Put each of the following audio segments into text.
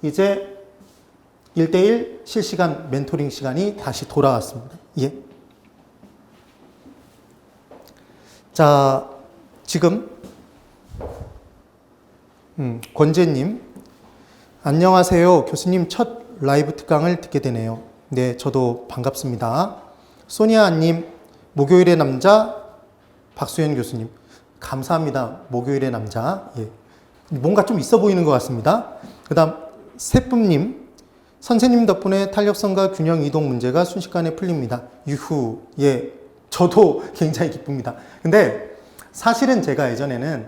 이제 1대1 실시간 멘토링 시간이 다시 돌아왔습니다. 예. 자, 지금 권재님, 안녕하세요. 교수님 첫 라이브 특강을 듣게 되네요. 네, 저도 반갑습니다. 소니아님, 목요일의 남자 박수현 교수님, 감사합니다. 목요일의 남자. 예. 뭔가 좀 있어 보이는 것 같습니다. 그 다음 세쁨님, 선생님 덕분에 탄력성과 균형 이동 문제가 순식간에 풀립니다. 유후. 예, 저도 굉장히 기쁩니다. 근데 사실은 제가 예전에는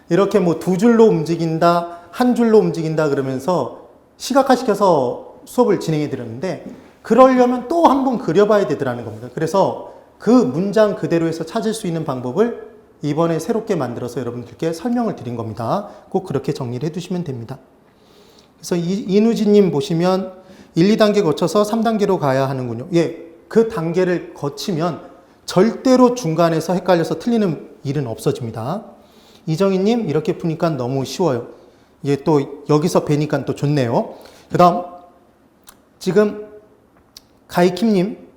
이렇게 뭐 두 줄로 움직인다, 한 줄로 움직인다 그러면서 시각화시켜서 수업을 진행해 드렸는데, 그러려면 또 한 번 그려봐야 되더라는 겁니다. 그래서 그 문장 그대로 해서 찾을 수 있는 방법을 이번에 새롭게 만들어서 여러분들께 설명을 드린 겁니다. 꼭 그렇게 정리를 해두시면 됩니다. 그래서 이누지님 보시면 1, 2단계 거쳐서 3단계로 가야 하는군요. 예, 그 단계를 거치면 절대로 중간에서 헷갈려서 틀리는 일은 없어집니다. 이정희님, 이렇게 푸니까 너무 쉬워요. 예, 또 여기서 뵈니까 또 좋네요. 그 다음 지금 가이킴님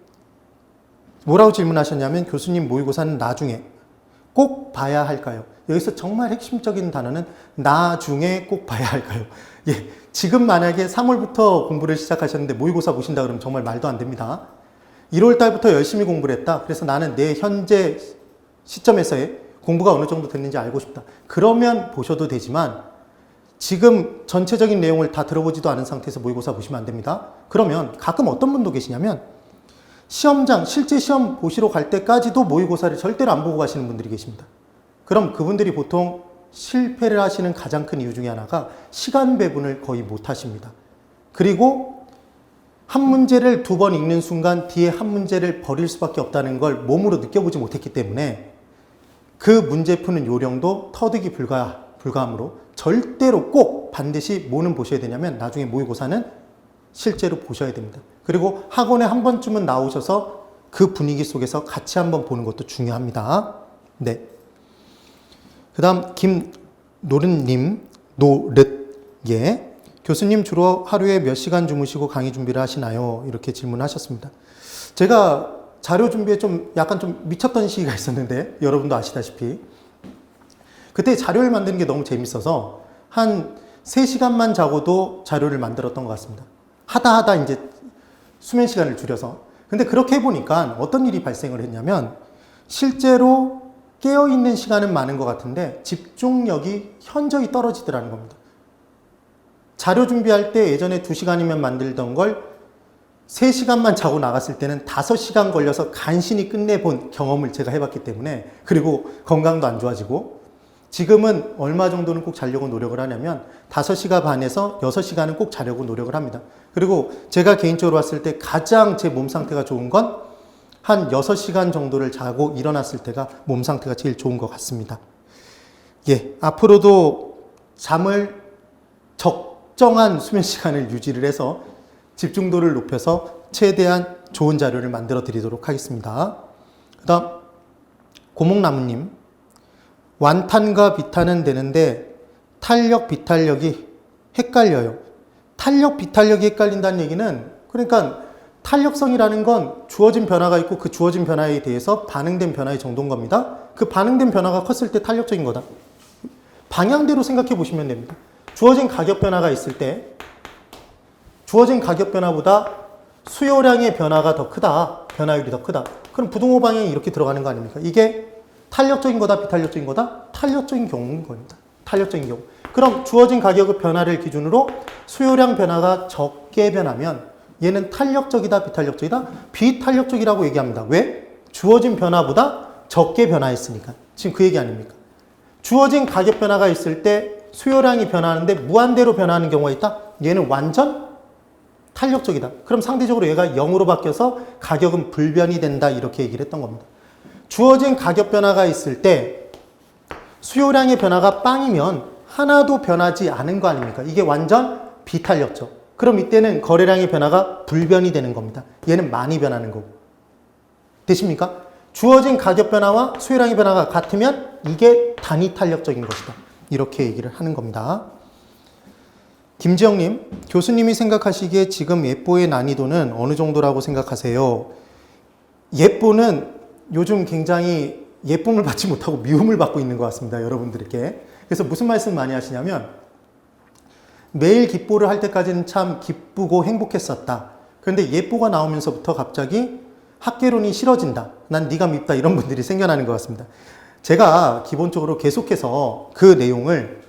뭐라고 질문하셨냐면, 교수님 모의고사는 나중에 꼭 봐야 할까요? 여기서 정말 핵심적인 단어는 나중에 꼭 봐야 할까요? 예, 지금 만약에 3월부터 공부를 시작하셨는데 모의고사 보신다 그러면 정말 말도 안 됩니다. 1월 달부터 열심히 공부를 했다. 그래서 나는 내 현재 시점에서의 공부가 어느 정도 됐는지 알고 싶다. 그러면 보셔도 되지만 지금 전체적인 내용을 다 들어보지도 않은 상태에서 모의고사 보시면 안 됩니다. 그러면 가끔 어떤 분도 계시냐면 시험장, 실제 시험 보시러 갈 때까지도 모의고사를 절대로 안 보고 가시는 분들이 계십니다. 그럼 그분들이 보통 실패를 하시는 가장 큰 이유 중에 하나가 시간 배분을 거의 못 하십니다. 그리고 한 문제를 두 번 읽는 순간 뒤에 한 문제를 버릴 수밖에 없다는 걸 몸으로 느껴보지 못했기 때문에 그 문제 푸는 요령도 터득이 불가하므로 절대로 꼭 반드시 뭐는 보셔야 되냐면 나중에 모의고사는 실제로 보셔야 됩니다. 그리고 학원에 한 번쯤은 나오셔서 그 분위기 속에서 같이 한번 보는 것도 중요합니다. 네. 그 다음 김노릇님, 예. 교수님 주로 하루에 몇 시간 주무시고 강의 준비를 하시나요? 이렇게 질문하셨습니다. 제가 자료 준비에 약간 좀 미쳤던 시기가 있었는데, 여러분도 아시다시피 그때 자료를 만드는 게 너무 재밌어서 한 3시간만 자고도 자료를 만들었던 것 같습니다. 하다 이제 수면 시간을 줄여서. 근데 그렇게 해보니까 어떤 일이 발생을 했냐면, 실제로 깨어있는 시간은 많은 것 같은데 집중력이 현저히 떨어지더라는 겁니다. 자료 준비할 때 예전에 2시간이면 만들던 걸 3시간만 자고 나갔을 때는 5시간 걸려서 간신히 끝내본 경험을 제가 해봤기 때문에, 그리고 건강도 안 좋아지고, 지금은 얼마 정도는 꼭 자려고 노력을 하냐면 5시간 반에서 6시간은 꼭 자려고 노력을 합니다. 그리고 제가 개인적으로 봤을 때 가장 제 몸 상태가 좋은 건 한 6시간 정도를 자고 일어났을 때가 몸 상태가 제일 좋은 것 같습니다. 예, 앞으로도 잠을 적정한 수면 시간을 유지를 해서 집중도를 높여서 최대한 좋은 자료를 만들어 드리도록 하겠습니다. 그 다음 고목나무님, 완탄과 비탄은 되는데 탄력, 비탄력이 헷갈려요. 탄력, 비탄력이 헷갈린다는 얘기는, 그러니까 탄력성이라는 건 주어진 변화가 있고 그 주어진 변화에 대해서 반응된 변화의 정도인 겁니다. 그 반응된 변화가 컸을 때 탄력적인 거다. 방향대로 생각해 보시면 됩니다. 주어진 가격 변화가 있을 때 주어진 가격 변화보다 수요량의 변화가 더 크다. 변화율이 더 크다. 그럼 부동호 방향이 이렇게 들어가는 거 아닙니까? 이게 탄력적인 거다, 비탄력적인 거다? 탄력적인 경우인 겁니다. 탄력적인 경우. 그럼 주어진 가격 변화를 기준으로 수요량 변화가 적게 변하면 얘는 탄력적이다, 비탄력적이다? 비탄력적이라고 얘기합니다. 왜? 주어진 변화보다 적게 변화했으니까. 지금 그 얘기 아닙니까? 주어진 가격 변화가 있을 때 수요량이 변하는데 무한대로 변하는 경우가 있다? 얘는 완전 탄력적이다. 그럼 상대적으로 얘가 0으로 바뀌어서 가격은 불변이 된다. 이렇게 얘기를 했던 겁니다. 주어진 가격 변화가 있을 때 수요량의 변화가 빵이면 하나도 변하지 않은 거 아닙니까? 이게 완전 비탄력적. 그럼 이때는 거래량의 변화가 불변이 되는 겁니다. 얘는 많이 변하는 거고. 되십니까? 주어진 가격 변화와 수요량의 변화가 같으면 이게 단위 탄력적인 것이다. 이렇게 얘기를 하는 겁니다. 김지영님, 교수님이 생각하시기에 지금 예뽀의 난이도는 어느 정도라고 생각하세요? 예뽀는 요즘 굉장히 예쁨을 받지 못하고 미움을 받고 있는 것 같습니다. 여러분들에게. 그래서 무슨 말씀 많이 하시냐면 매일 기뽀를 할 때까지는 참 기쁘고 행복했었다. 그런데 예뽀가 나오면서부터 갑자기 학개론이 싫어진다. 난 네가 밉다. 이런 분들이 생겨나는 것 같습니다. 제가 기본적으로 계속해서 그 내용을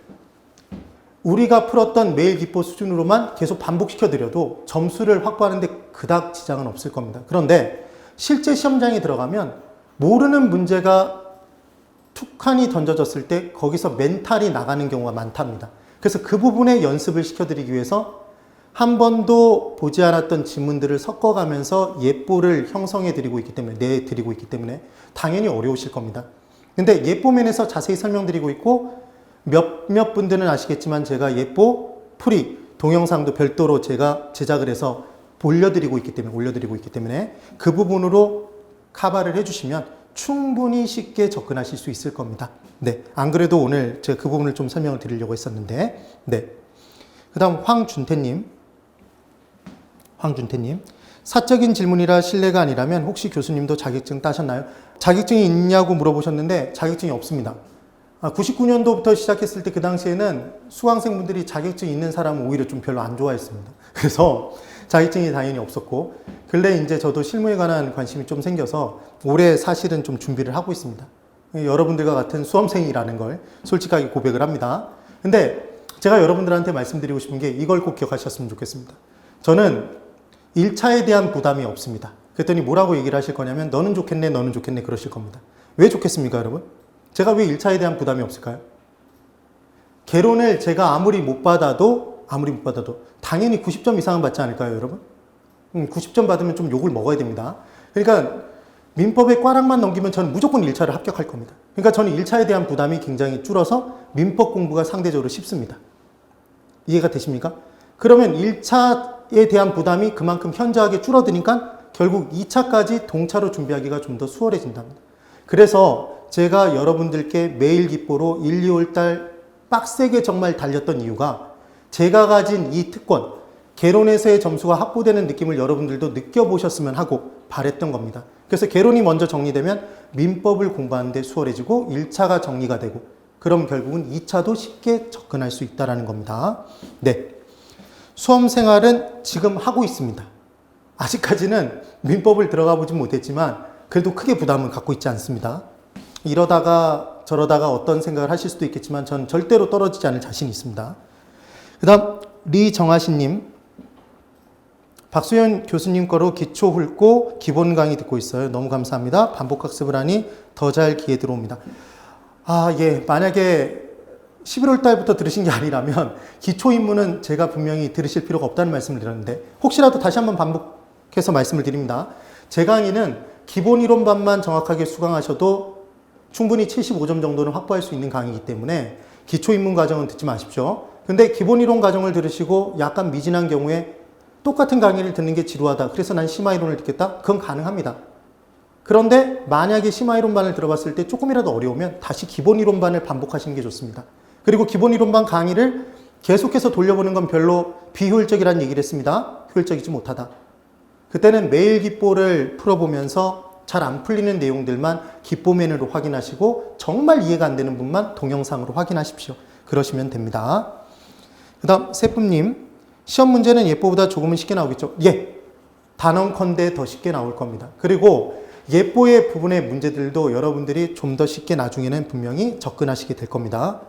우리가 풀었던 매일 기뽀 수준으로만 계속 반복시켜드려도 점수를 확보하는데 그닥 지장은 없을 겁니다. 그런데 실제 시험장에 들어가면 모르는 문제가 툭하니 던져졌을 때 거기서 멘탈이 나가는 경우가 많답니다. 그래서 그 부분에 연습을 시켜드리기 위해서 한 번도 보지 않았던 지문들을 섞어가면서 예뽀를 형성해드리고 있기 때문에, 내드리고 있기 때문에 당연히 어려우실 겁니다. 근데 예뽀면에서 자세히 설명드리고 있고 몇몇 분들은 아시겠지만 제가 예뽀, 풀이, 동영상도 별도로 제가 제작을 해서 올려드리고 있기 때문에 그 부분으로 커버를 해주시면 충분히 쉽게 접근하실 수 있을 겁니다. 네. 안 그래도 오늘 제가 그 부분을 좀 설명을 드리려고 했었는데, 네. 그 다음 황준태님. 사적인 질문이라 실례가 아니라면 혹시 교수님도 자격증 따셨나요? 자격증이 있냐고 물어보셨는데 자격증이 없습니다. 99년도부터 시작했을 때 그 당시에는 수강생분들이 자격증 있는 사람은 오히려 좀 별로 안 좋아했습니다. 그래서 자격증이 당연히 없었고, 근래 이제 저도 실무에 관한 관심이 좀 생겨서 올해 사실은 좀 준비를 하고 있습니다. 여러분들과 같은 수험생이라는 걸 솔직하게 고백을 합니다. 근데 제가 여러분들한테 말씀드리고 싶은 게 이걸 꼭 기억하셨으면 좋겠습니다. 저는 1차에 대한 부담이 없습니다. 그랬더니 뭐라고 얘기를 하실 거냐면 너는 좋겠네 그러실 겁니다. 왜 좋겠습니까, 여러분? 제가 왜 1차에 대한 부담이 없을까요? 개론을 제가 아무리 못 받아도 당연히 90점 이상은 받지 않을까요, 여러분? 90점 받으면 좀 욕을 먹어야 됩니다. 그러니까 민법의 꽈락만 넘기면 저는 무조건 1차를 합격할 겁니다. 그러니까 저는 1차에 대한 부담이 굉장히 줄어서 민법 공부가 상대적으로 쉽습니다. 이해가 되십니까? 그러면 1차에 대한 부담이 그만큼 현저하게 줄어드니까 결국 2차까지 동차로 준비하기가 좀 더 수월해진답니다. 그래서 제가 여러분들께 매일 기뽀로 1, 2월 달 빡세게 정말 달렸던 이유가 제가 가진 이 특권, 개론에서의 점수가 확보되는 느낌을 여러분들도 느껴보셨으면 하고 바랬던 겁니다. 그래서 개론이 먼저 정리되면 민법을 공부하는데 수월해지고 1차가 정리가 되고 그럼 결국은 2차도 쉽게 접근할 수 있다는 겁니다. 네, 수험 생활은 지금 하고 있습니다. 아직까지는 민법을 들어가 보진 못했지만 그래도 크게 부담은 갖고 있지 않습니다. 이러다가 저러다가 어떤 생각을 하실 수도 있겠지만 전 절대로 떨어지지 않을 자신이 있습니다. 그 다음 리정하신님, 박수현 교수님 거로 기초 훑고 기본 강의 듣고 있어요. 너무 감사합니다. 반복학습을 하니 더 잘 기에 들어옵니다. 예, 만약에 11월 달부터 들으신 게 아니라면 기초 입문은 제가 분명히 들으실 필요가 없다는 말씀을 드렸는데 혹시라도 다시 한번 반복해서 말씀을 드립니다. 제 강의는 기본 이론반만 정확하게 수강하셔도 충분히 75점 정도는 확보할 수 있는 강의이기 때문에 기초 입문 과정은 듣지 마십시오. 근데 기본 이론 과정을 들으시고 약간 미진한 경우에 똑같은 강의를 듣는 게 지루하다. 그래서 난 심화 이론을 듣겠다. 그건 가능합니다. 그런데 만약에 심화 이론반을 들어봤을 때 조금이라도 어려우면 다시 기본 이론반을 반복하시는 게 좋습니다. 그리고 기본 이론반 강의를 계속해서 돌려보는 건 별로 비효율적이라는 얘기를 했습니다. 효율적이지 못하다. 그때는 매일 기뽀를 풀어보면서 잘 안 풀리는 내용들만 기뽀맨으로 확인하시고 정말 이해가 안 되는 분만 동영상으로 확인하십시오. 그러시면 됩니다. 그 다음 세쁨님, 시험 문제는 예뽀보다 조금은 쉽게 나오겠죠? 예, 단언컨대 더 쉽게 나올 겁니다. 그리고 예뽀의 부분의 문제들도 여러분들이 좀 더 쉽게 나중에는 분명히 접근하시게 될 겁니다.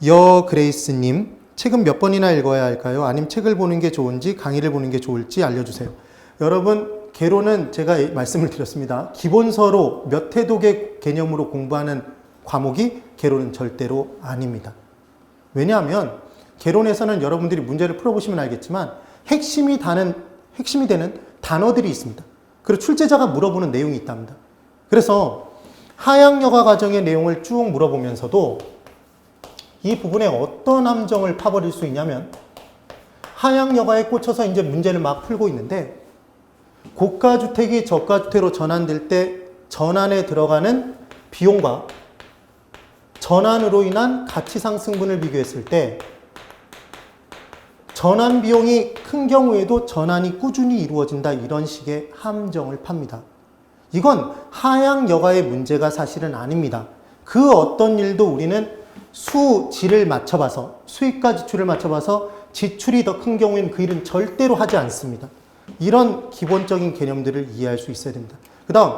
여그레이스님, 책은 몇 번이나 읽어야 할까요? 아니면 책을 보는 게 좋은지 강의를 보는 게 좋을지 알려주세요. 여러분, 개론은 제가 말씀을 드렸습니다. 기본서로 몇 회독의 개념으로 공부하는 과목이 개론은 절대로 아닙니다. 왜냐하면 개론에서는 여러분들이 문제를 풀어보시면 알겠지만 핵심이 되는 단어들이 있습니다. 그리고 출제자가 물어보는 내용이 있답니다. 그래서 하양여가 과정의 내용을 쭉 물어보면서도 이 부분에 어떤 함정을 파버릴 수 있냐면 하양여가에 꽂혀서 이제 문제를 막 풀고 있는데 고가주택이 저가주택으로 전환될 때 전환에 들어가는 비용과 전환으로 인한 가치상승분을 비교했을 때 전환 비용이 큰 경우에도 전환이 꾸준히 이루어진다. 이런 식의 함정을 팝니다. 이건 하향 여가의 문제가 사실은 아닙니다. 그 어떤 일도 우리는 수질을 맞춰봐서 수입과 지출을 맞춰봐서 지출이 더 큰 경우에는 그 일은 절대로 하지 않습니다. 이런 기본적인 개념들을 이해할 수 있어야 됩니다. 그 다음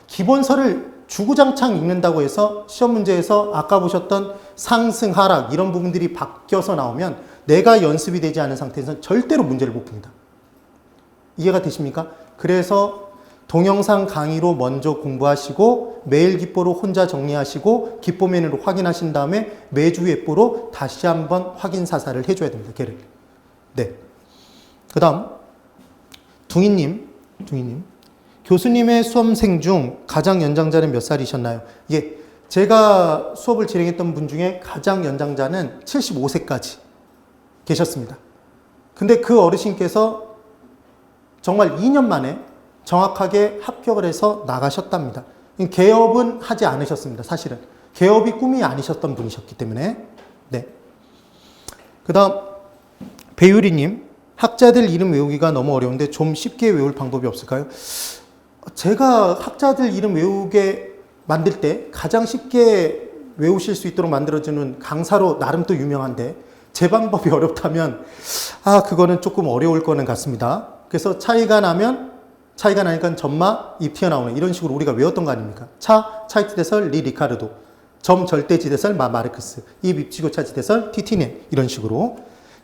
기본서를 주구장창 읽는다고 해서 시험 문제에서 아까 보셨던 상승, 하락 이런 부분들이 바뀌어서 나오면 내가 연습이 되지 않은 상태에서는 절대로 문제를 못 풉니다. 이해가 되십니까? 그래서 동영상 강의로 먼저 공부하시고 매일 기보로 혼자 정리하시고 기보 메뉴로 확인하신 다음에 매주 예보로 다시 한번 확인 사살을 해줘야 됩니다. 걔를. 네. 그 다음 둥이님. 교수님의 수험생 중 가장 연장자는 몇 살이셨나요? 예, 제가 수업을 진행했던 분 중에 가장 연장자는 75세까지 계셨습니다. 근데 그 어르신께서 정말 2년 만에 정확하게 합격을 해서 나가셨답니다. 개업은 하지 않으셨습니다. 사실은. 개업이 꿈이 아니셨던 분이셨기 때문에. 네. 그 다음 배유리님. 학자들 이름 외우기가 너무 어려운데 좀 쉽게 외울 방법이 없을까요? 제가 학자들 이름 외우게 만들 때 가장 쉽게 외우실 수 있도록 만들어주는 강사로 나름 또 유명한데 제 방법이 어렵다면 그거는 조금 어려울 거는 같습니다. 그래서 차이가 나니까 점마, 입 튀어나오는 이런 식으로 우리가 외웠던 거 아닙니까? 차이티대설, 리카르도, 점 절대지대설, 마르크스, 입 입지고차 지대설, 티티네 이런 식으로.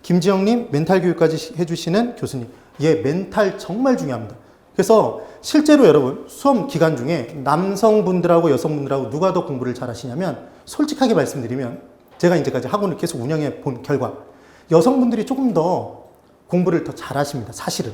김지영님 멘탈 교육까지 해주시는 교수님. 예, 멘탈 정말 중요합니다. 그래서 실제로 여러분 수험 기간 중에 남성분들하고 여성분들하고 누가 더 공부를 잘하시냐면 솔직하게 말씀드리면 제가 이제까지 학원을 계속 운영해 본 결과 여성분들이 조금 더 공부를 더 잘하십니다. 사실은.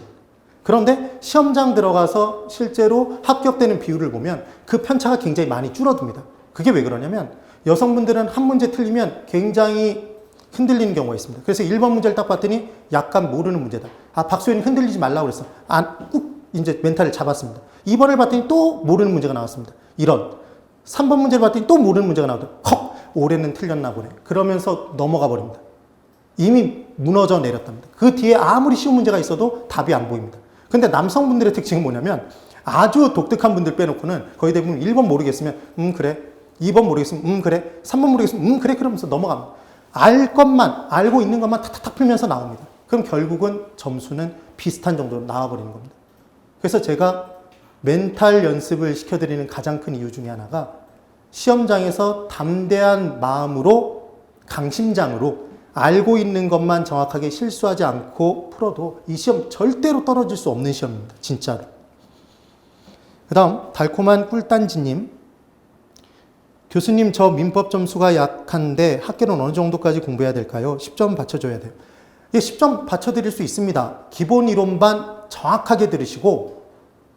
그런데 시험장 들어가서 실제로 합격되는 비율을 보면 그 편차가 굉장히 많이 줄어듭니다. 그게 왜 그러냐면 여성분들은 한 문제 틀리면 굉장히 흔들리는 경우가 있습니다. 그래서 1번 문제를 딱 봤더니 약간 모르는 문제다. 박소연이 흔들리지 말라고 그랬어. 꾹 이제 멘탈을 잡았습니다. 2번을 봤더니 또 모르는 문제가 나왔습니다. 이런. 3번 문제를 봤더니 또 모르는 문제가 나오더라고요. 올해는 틀렸나 보네. 그러면서 넘어가 버립니다. 이미 무너져 내렸답니다. 그 뒤에 아무리 쉬운 문제가 있어도 답이 안 보입니다. 근데 남성분들의 특징은 뭐냐면 아주 독특한 분들 빼놓고는 거의 대부분 1번 모르겠으면 그래. 2번 모르겠으면 그래. 3번 모르겠으면 그래. 그러면서 넘어갑니다. 알고 있는 것만 탁탁탁 풀면서 나옵니다. 그럼 결국은 점수는 비슷한 정도로 나와버리는 겁니다. 그래서 제가 멘탈 연습을 시켜드리는 가장 큰 이유 중에 하나가 시험장에서 담대한 마음으로 강심장으로 알고 있는 것만 정확하게 실수하지 않고 풀어도 이 시험 절대로 떨어질 수 없는 시험입니다. 진짜로. 그 다음 달콤한 꿀단지님. 교수님 저 민법 점수가 약한데 학계론 어느 정도까지 공부해야 될까요? 10점 받쳐줘야 돼요. 예, 10점 받쳐드릴 수 있습니다. 기본 이론반 정확하게 들으시고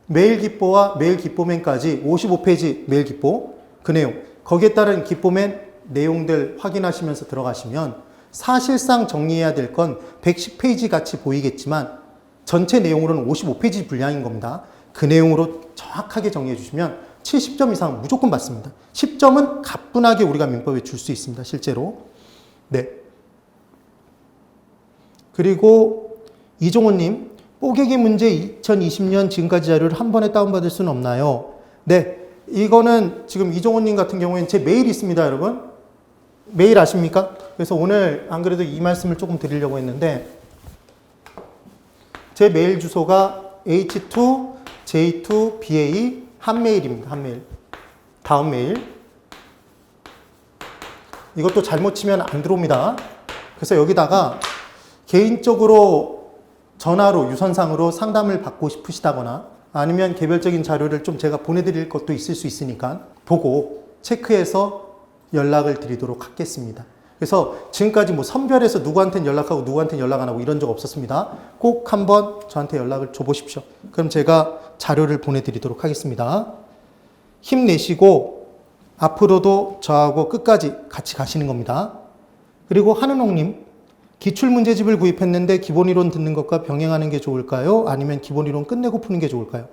매일 기보와 매일 기보맨까지 55페이지 매일 기보 그 내용 거기에 따른 기보맨 내용들 확인하시면서 들어가시면 사실상 정리해야 될 건 110페이지 같이 보이겠지만 전체 내용으로는 55페이지 분량인 겁니다. 그 내용으로 정확하게 정리해 주시면 70점 이상 무조건 받습니다. 10점은 가뿐하게 우리가 민법에 줄 수 있습니다. 실제로. 네. 그리고 이종호님, 뽀개기 문제 2020년 지금까지 자료를 한 번에 다운받을 수는 없나요? 네. 이거는 지금 이종호님 같은 경우에는 제 메일 있습니다, 여러분. 메일 아십니까? 그래서 오늘 안 그래도 이 말씀을 조금 드리려고 했는데 제 메일 주소가 h2j2ba 한 메일입니다. 한 메일. 다음 메일. 이것도 잘못 치면 안 들어옵니다. 그래서 여기다가 개인적으로 전화로 유선상으로 상담을 받고 싶으시다거나 아니면 개별적인 자료를 좀 제가 보내드릴 것도 있을 수 있으니까 보고 체크해서 연락을 드리도록 하겠습니다. 그래서 지금까지 뭐 선별해서 누구한테는 연락하고 누구한테는 연락 안 하고 이런 적 없었습니다. 꼭 한번 저한테 연락을 줘보십시오. 그럼 제가 자료를 보내드리도록 하겠습니다. 힘내시고 앞으로도 저하고 끝까지 같이 가시는 겁니다. 그리고 한은옥님, 기출문제집을 구입했는데 기본이론 듣는 것과 병행하는 게 좋을까요? 아니면 기본이론 끝내고 푸는 게 좋을까요?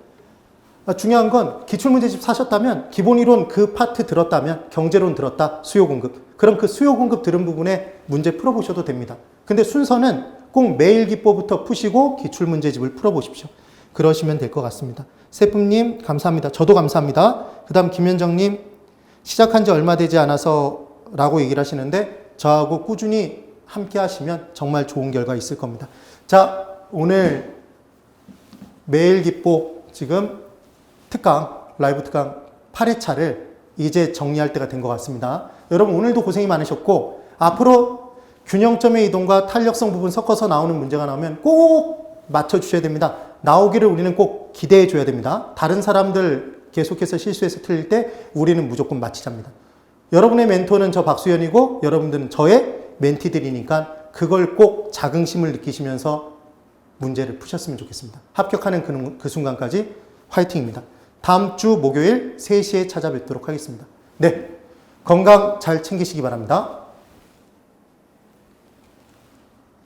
중요한 건 기출문제집 사셨다면 기본이론 그 파트 들었다면 경제론 들었다, 수요공급. 그럼 그 수요공급 들은 부분에 문제 풀어보셔도 됩니다. 근데 순서는 꼭 매일 기뽀부터 푸시고 기출문제집을 풀어보십시오. 그러시면 될 것 같습니다. 세품님 감사합니다. 저도 감사합니다. 그 다음 김현정님 시작한 지 얼마 되지 않아서 라고 얘기를 하시는데 저하고 꾸준히 함께 하시면 정말 좋은 결과 있을 겁니다. 자, 오늘 매일 기뽀 지금 특강, 라이브 특강 8회차를 이제 정리할 때가 된 것 같습니다. 여러분 오늘도 고생이 많으셨고 앞으로 균형점의 이동과 탄력성 부분 섞어서 나오는 문제가 나오면 꼭 맞춰주셔야 됩니다. 나오기를 우리는 꼭 기대해 줘야 됩니다. 다른 사람들 계속해서 실수해서 틀릴 때 우리는 무조건 맞히자입니다. 여러분의 멘토는 저 박수현이고 여러분들은 저의 멘티들이니까 그걸 꼭 자긍심을 느끼시면서 문제를 푸셨으면 좋겠습니다. 합격하는 그 순간까지 화이팅입니다. 다음 주 목요일 3시에 찾아뵙도록 하겠습니다. 네, 건강 잘 챙기시기 바랍니다.